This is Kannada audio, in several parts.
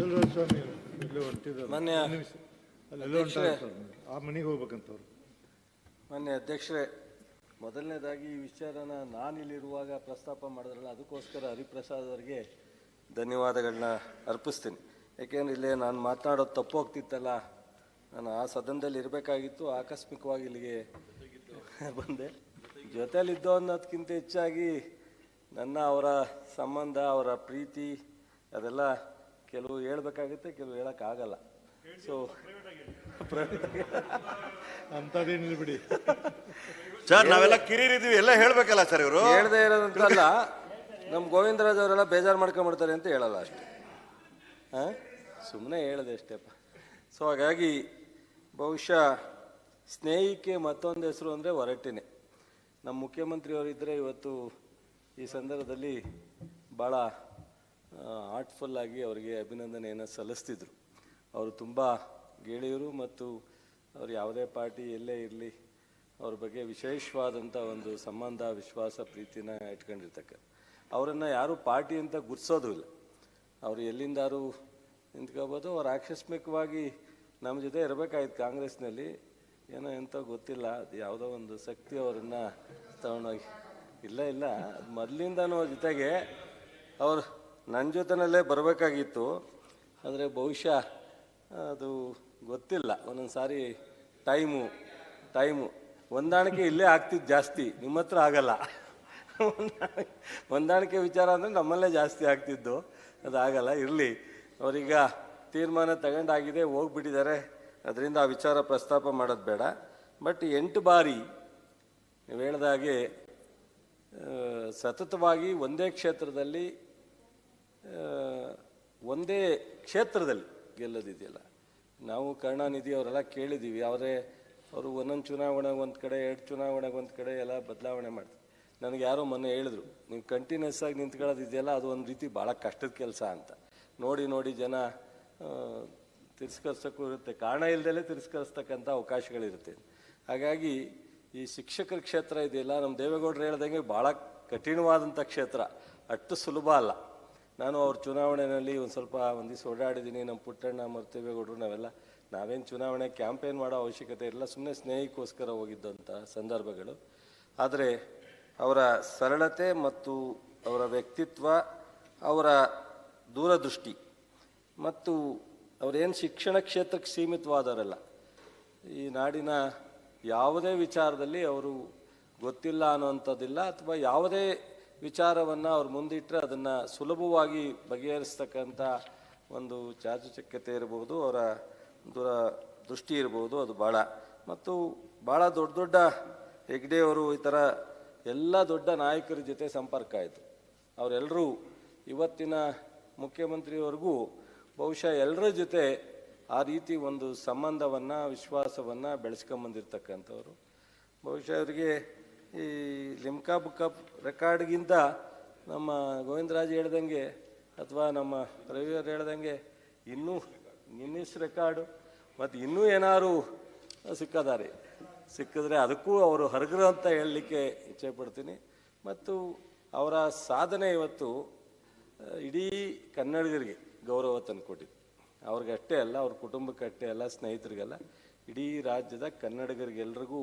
ಸ್ವಾಮಿ ಎಲ್ಲೋ ಹೊರಟಿದ್ದಾರೆ. ಮಾನ್ಯ ಆ ಮನೆಗೆ ಹೋಗ್ಬೇಕಂತವ್ರು. ಮಾನ್ಯ ಅಧ್ಯಕ್ಷರೇ, ಮೊದಲನೇದಾಗಿ ಈ ವಿಚಾರನ ನಾನಿಲ್ಲಿರುವಾಗ ಪ್ರಸ್ತಾಪ ಮಾಡಿದ್ರಲ್ಲ, ಅದಕ್ಕೋಸ್ಕರ ಹರಿಪ್ರಸಾದ್ ಅವರಿಗೆ ಧನ್ಯವಾದಗಳನ್ನ ಅರ್ಪಿಸ್ತೀನಿ. ಯಾಕೆಂದರೆ ಇಲ್ಲೇ ನಾನು ಮಾತನಾಡೋದು ತಪ್ಪು ಹೋಗ್ತಿತ್ತಲ್ಲ, ನಾನು ಆ ಸದನದಲ್ಲಿ ಇರಬೇಕಾಗಿತ್ತು, ಆಕಸ್ಮಿಕವಾಗಿ ಇಲ್ಲಿಗೆ ಬಂದೆ. ಜೊತೆಯಲ್ಲಿದ್ದೋ ಅನ್ನೋದಕ್ಕಿಂತ ಹೆಚ್ಚಾಗಿ ನನ್ನ ಅವರ ಸಂಬಂಧ, ಅವರ ಪ್ರೀತಿ ಅದೆಲ್ಲ ಕೆಲವು ಹೇಳ್ಬೇಕಾಗುತ್ತೆ, ಕೆಲವು ಹೇಳೋಕ್ಕಾಗಲ್ಲ. ಸೊ ಅಂತದೇನಿಲ್ಲ ಬಿಡಿ ಸರ್, ನಾವೆಲ್ಲ ಕಿರಿಯರಿದ್ದೀವಿ, ಎಲ್ಲ ಹೇಳ್ಬೇಕಲ್ಲ ಸರ್. ಇವರು ಹೇಳದೇ ಇರೋದಂತಲ್ಲ, ನಮ್ಮ ಗೋವಿಂದರಾಜ್ ಅವರೆಲ್ಲ ಬೇಜಾರು ಮಾಡ್ಕೊಂಡ್ಬಿಡ್ತಾರೆ ಅಂತ ಹೇಳಲ್ಲ ಅಷ್ಟೇ. ಸುಮ್ಮನೆ ಹೇಳಿದೆ ಅಷ್ಟೇಪ್ಪ. ಸೊ ಹಾಗಾಗಿ ಬಹುಶಃ ಸ್ನೇಹಿಕೆ ಮತ್ತೊಂದು ಹೆಸರು ಅಂದರೆ ಹೊರಟ್ಟಿನೇ. ನಮ್ಮ ಮುಖ್ಯಮಂತ್ರಿಯವರಿದ್ದರೆ ಇವತ್ತು ಈ ಸಂದರ್ಭದಲ್ಲಿ ಭಾಳ ಆರ್ಟ್ಫುಲ್ಲಾಗಿ ಅವರಿಗೆ ಅಭಿನಂದನೆಯನ್ನು ಸಲ್ಲಿಸ್ತಿದ್ರು. ಅವರು ತುಂಬ ಗೆಳೆಯರು ಮತ್ತು ಅವರು ಯಾವುದೇ ಪಾರ್ಟಿ ಎಲ್ಲೇ ಇರಲಿ ಅವ್ರ ಬಗ್ಗೆ ವಿಶೇಷವಾದಂಥ ಒಂದು ಸಂಬಂಧ, ವಿಶ್ವಾಸ, ಪ್ರೀತಿನ ಇಟ್ಕೊಂಡಿರ್ತಕ್ಕ. ಅವರನ್ನು ಯಾರೂ ಪಾರ್ಟಿ ಅಂತ ಗುರ್ಸೋದು ಇಲ್ಲ. ಅವರು ಎಲ್ಲಿಂದಾರು ನಿಂತ್ಕೋಬೋದು. ಅವ್ರು ಆಕಸ್ಮಿಕವಾಗಿ ನಮ್ಮ ಜೊತೆ ಇರಬೇಕಾಯ್ತು ಕಾಂಗ್ರೆಸ್ನಲ್ಲಿ, ಏನೋ ಎಂತ ಗೊತ್ತಿಲ್ಲ, ಅದು ಯಾವುದೋ ಒಂದು ಶಕ್ತಿ ಅವರನ್ನು ತಗೊಂಡೋಗಿ. ಇಲ್ಲ ಅದು ಮೊದಲಿಂದನೂ ಜೊತೆಗೆ ಅವರು ನನ್ನ ಜೊತೆನಲ್ಲೇ ಬರಬೇಕಾಗಿತ್ತು. ಆದರೆ ಬಹುಶಃ ಅದು ಗೊತ್ತಿಲ್ಲ, ಒಂದೊಂದು ಸಾರಿ ಟೈಮು ಹೊಂದಾಣಿಕೆ ಇಲ್ಲೇ ಆಗ್ತಿದ್ದು ಜಾಸ್ತಿ, ನಿಮ್ಮ ಹತ್ರ ಆಗಲ್ಲ. ಹೊಂದಾಣಿಕೆ ವಿಚಾರ ಅಂದರೆ ನಮ್ಮಲ್ಲೇ ಜಾಸ್ತಿ ಆಗ್ತಿದ್ದು, ಅದು ಆಗಲ್ಲ. ಇರಲಿ, ಅವರೀಗ ತೀರ್ಮಾನ ತಗೊಂಡಾಗಿದೆ, ಹೋಗ್ಬಿಟ್ಟಿದ್ದಾರೆ, ಅದರಿಂದ ಆ ವಿಚಾರ ಪ್ರಸ್ತಾಪ ಮಾಡೋದು ಬೇಡ. ಬಟ್ 8 ಬಾರಿ ನೀವು ಹೇಳಿದಾಗೆ ಸತತವಾಗಿ ಒಂದೇ ಕ್ಷೇತ್ರದಲ್ಲಿ ಗೆಲ್ಲೋದಿದೆಯಲ್ಲ. ನಾವು ಕರುಣಾನಿಧಿ ಅವರೆಲ್ಲ ಕೇಳಿದ್ದೀವಿ, ಅವರು ಒಂದೊಂದು ಚುನಾವಣೆಗೆ ಒಂದು ಕಡೆ, 2 ಚುನಾವಣೆಗೆ ಒಂದು ಕಡೆ ಎಲ್ಲ ಬದಲಾವಣೆ ಮಾಡ್ತಾರೆ. ನನಗೆ ಯಾರೋ ಮೊನ್ನೆ ಹೇಳಿದ್ರು, ನೀವು ಕಂಟಿನ್ಯೂಸ್ ಆಗಿ ನಿಂತ್ಕೊಳ್ಳೋದಿದೆಯಲ್ಲ, ಅದು ಒಂದು ರೀತಿ ಭಾಳ ಕಷ್ಟದ ಕೆಲಸ ಅಂತ. ನೋಡಿ ಜನ ತಿರಸ್ಕರಿಸೋಕ್ಕೂ ಇರುತ್ತೆ, ಕಾರಣ ಇಲ್ಲದಲ್ಲೇ ತಿರಸ್ಕರಿಸ್ತಕ್ಕಂಥ ಅವಕಾಶಗಳಿರುತ್ತೆ. ಹಾಗಾಗಿ ಈ ಶಿಕ್ಷಕರ ಕ್ಷೇತ್ರ ಇದೆಯಲ್ಲ, ನಮ್ಮ ದೇವೇಗೌಡರು ಹೇಳ್ದಂಗೆ ಭಾಳ ಕಠಿಣವಾದಂಥ ಕ್ಷೇತ್ರ, ಅಷ್ಟು ಸುಲಭ ಅಲ್ಲ. ನಾನು ಅವ್ರ ಚುನಾವಣೆಯಲ್ಲಿ ಒಂದು ದಿವಸ ಓಡಾಡಿದ್ದೀನಿ. ನಮ್ಮ ಪುಟ್ಟಣ್ಣ ದೇವೇಗೌಡರು ನಾವೇನು ಚುನಾವಣೆ ಕ್ಯಾಂಪೇನ್ ಮಾಡೋ ಅವಶ್ಯಕತೆ ಇಲ್ಲ, ಸುಮ್ಮನೆ ಸ್ನೇಹಿಗೋಸ್ಕರ ಹೋಗಿದ್ದಂಥ ಸಂದರ್ಭಗಳು. ಆದರೆ ಅವರ ಸರಳತೆ ಮತ್ತು ಅವರ ವ್ಯಕ್ತಿತ್ವ, ಅವರ ದೂರದೃಷ್ಟಿ ಮತ್ತು ಅವರೇನು ಶಿಕ್ಷಣ ಕ್ಷೇತ್ರಕ್ಕೆ ಸೀಮಿತವಾದವರಲ್ಲ, ಈ ನಾಡಿನ ಯಾವುದೇ ವಿಚಾರದಲ್ಲಿ ಅವರು ಗೊತ್ತಿಲ್ಲ ಅನ್ನೋವಂಥದ್ದಿಲ್ಲ, ಅಥವಾ ಯಾವುದೇ ವಿಚಾರವನ್ನು ಅವ್ರು ಮುಂದಿಟ್ಟರೆ ಅದನ್ನು ಸುಲಭವಾಗಿ ಬಗೆಹರಿಸ್ತಕ್ಕಂಥ ಒಂದು ಚಾಚುಚಕ್ಯತೆ ಇರ್ಬೋದು, ಅವರ ದೂರದೃಷ್ಟಿ ಇರ್ಬೋದು, ಅದು ಭಾಳ ದೊಡ್ಡ ಹೆಗ್ಡೆಯವರು ಈ ಥರ ಎಲ್ಲ ದೊಡ್ಡ ನಾಯಕರ ಜೊತೆ ಸಂಪರ್ಕ ಆಯಿತು. ಅವರೆಲ್ಲರೂ ಇವತ್ತಿನ ಮುಖ್ಯಮಂತ್ರಿಯವರೆಗೂ ಬಹುಶಃ ಎಲ್ಲರ ಜೊತೆ ಆ ರೀತಿ ಒಂದು ಸಂಬಂಧವನ್ನು, ವಿಶ್ವಾಸವನ್ನು ಬೆಳೆಸ್ಕೊಂಬಂದಿರ್ತಕ್ಕಂಥವ್ರು. ಬಹುಶಃ ಅವರಿಗೆ ಈ ಲಿಮ್ಕಾ ಬುಕ್ ಆಫ್ ರೆಕಾರ್ಡ್ಗಿಂತ ನಮ್ಮ ಗೋವಿಂದರಾಜ್ ಹೇಳ್ದಂಗೆ ಅಥವಾ ನಮ್ಮ ರವಿಯವರು ಹೇಳ್ದಂಗೆ ಇನ್ನೂ ಗಿನ್ನಿಸ್ ರೆಕಾರ್ಡು ಮತ್ತು ಇನ್ನೂ ಏನಾದ್ರು ಸಿಕ್ಕಿದ್ರೆ ಅದಕ್ಕೂ ಅವರು ಹರಗರು ಅಂತ ಹೇಳಲಿಕ್ಕೆ ಇಚ್ಛೆ ಪಡ್ತೀನಿ. ಮತ್ತು ಅವರ ಸಾಧನೆ ಇವತ್ತು ಇಡೀ ಕನ್ನಡಿಗರಿಗೆ ಗೌರವ ತಂದುಕೊಟ್ಟಿದ್ದು. ಅವ್ರಿಗಷ್ಟೇ ಅಲ್ಲ, ಅವ್ರ ಕುಟುಂಬಕ್ಕೆ ಅಷ್ಟೇ ಅಲ್ಲ, ಸ್ನೇಹಿತರಿಗೆಲ್ಲ, ಇಡೀ ರಾಜ್ಯದ ಕನ್ನಡಿಗರಿಗೆಲ್ರಿಗೂ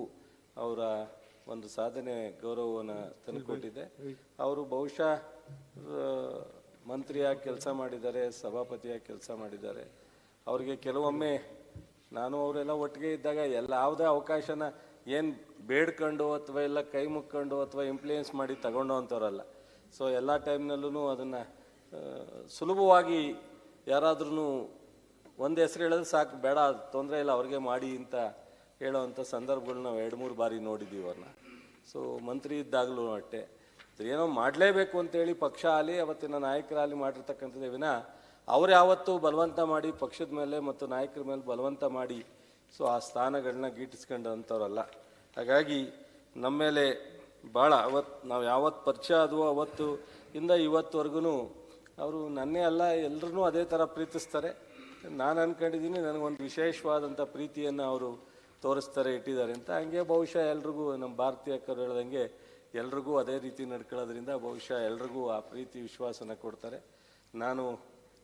ಅವರ ಒಂದು ಸಾಧನೆ ಗೌರವವನ್ನು ತಂದುಕೊಟ್ಟಿದೆ. ಅವರು ಬಹುಶಃ ಮಂತ್ರಿಯಾಗಿ ಕೆಲಸ ಮಾಡಿದ್ದಾರೆ, ಸಭಾಪತಿಯಾಗಿ ಕೆಲಸ ಮಾಡಿದ್ದಾರೆ. ಅವರಿಗೆ ಕೆಲವೊಮ್ಮೆ ನಾನು ಅವರೆಲ್ಲ ಒಟ್ಟಿಗೆ ಇದ್ದಾಗ ಯಾವುದೇ ಅವಕಾಶನ ಏನು ಬೇಡ್ಕೊಂಡು ಅಥವಾ ಎಲ್ಲ ಕೈ ಮುಕ್ಕೊಂಡು ಅಥವಾ ಇಂಪ್ಲೂಯೆನ್ಸ್ ಮಾಡಿ ತಗೊಂಡು ಅಂಥವ್ರಲ್ಲ. ಸೊ ಎಲ್ಲ ಟೈಮ್ನಲ್ಲೂ ಅದನ್ನು ಸುಲಭವಾಗಿ ಯಾರಾದ್ರೂ ಒಂದು ಹೆಸರು ಹೇಳಿದ್ರೆ ಸಾಕು, ಬೇಡ ತೊಂದರೆ ಇಲ್ಲ ಅವ್ರಿಗೆ ಮಾಡಿ ಅಂತ ಹೇಳೋವಂಥ ಸಂದರ್ಭಗಳು ನಾವು 2-3 ಬಾರಿ ನೋಡಿದ್ದೀವಿ ಅವ್ರನ್ನ. ಸೊ ಮಂತ್ರಿ ಇದ್ದಾಗಲೂ ಅಷ್ಟೇ, ಏನೋ ಮಾಡಲೇಬೇಕು ಅಂತೇಳಿ ಪಕ್ಷ ಆಗಲಿ ಅವತ್ತಿನ ನಾಯಕರಾಗಲಿ ಮಾಡಿರ್ತಕ್ಕಂಥದ್ದೇ ವಿನ ಅವ್ರು ಯಾವತ್ತೂ ಬಲವಂತ ಮಾಡಿ ಪಕ್ಷದ ಮೇಲೆ ಮತ್ತು ನಾಯಕರ ಮೇಲೆ ಬಲವಂತ ಮಾಡಿ ಸೊ ಆ ಸ್ಥಾನಗಳನ್ನ ಗೀಟಿಸ್ಕೊಂಡು ಅಂಥವ್ರಲ್ಲ. ಹಾಗಾಗಿ ನಮ್ಮ ಮೇಲೆ ಭಾಳ ನಾವು ಯಾವತ್ತು ಪರಿಚಯ ಆದವೋ ಅವತ್ತು ಇಂದ ಇವತ್ತುವರೆಗೂ ಅವರು ನನ್ನೇ ಅಲ್ಲ ಎಲ್ಲರೂ ಅದೇ ಥರ ಪ್ರೀತಿಸ್ತಾರೆ. ನಾನು ಅಂದ್ಕೊಂಡಿದ್ದೀನಿ ನನಗೊಂದು ವಿಶೇಷವಾದಂಥ ಪ್ರೀತಿಯನ್ನು ಅವರು ತೋರಿಸ್ತಾರೆ, ಇಟ್ಟಿದ್ದಾರೆ ಅಂತ. ಹಂಗೆ ಬಹುಶಃ ಎಲ್ರಿಗೂ ನಮ್ಮ ಭಾರತೀಯ ಅಕ್ಕರು ಹೇಳ್ದಂಗೆ ಎಲ್ರಿಗೂ ಅದೇ ರೀತಿ ನಡ್ಕೊಳ್ಳೋದ್ರಿಂದ ಬಹುಶಃ ಎಲ್ರಿಗೂ ಆ ಪ್ರೀತಿ ವಿಶ್ವಾಸನ ಕೊಡ್ತಾರೆ. ನಾನು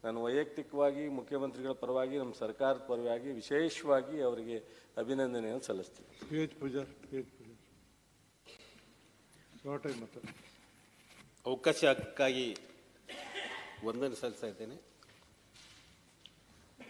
ನಾನು ವೈಯಕ್ತಿಕವಾಗಿ ಮುಖ್ಯಮಂತ್ರಿಗಳ ಪರವಾಗಿ ನಮ್ಮ ಸರ್ಕಾರದ ಪರವಾಗಿ ವಿಶೇಷವಾಗಿ ಅವರಿಗೆ ಅಭಿನಂದನೆಯನ್ನು ಸಲ್ಲಿಸ್ತೀನಿ. ಪಿ ಎಚ್ ಪೂಜಾರ್ ಶಾರ್ಟ್ ಆಗಿ ಮಾತಾಡಿ. ಅವಕಾಶಕ್ಕಾಗಿ ವಂದನೆ ಸಲ್ಲಿಸ್ತಾ ಇದ್ದೇನೆ.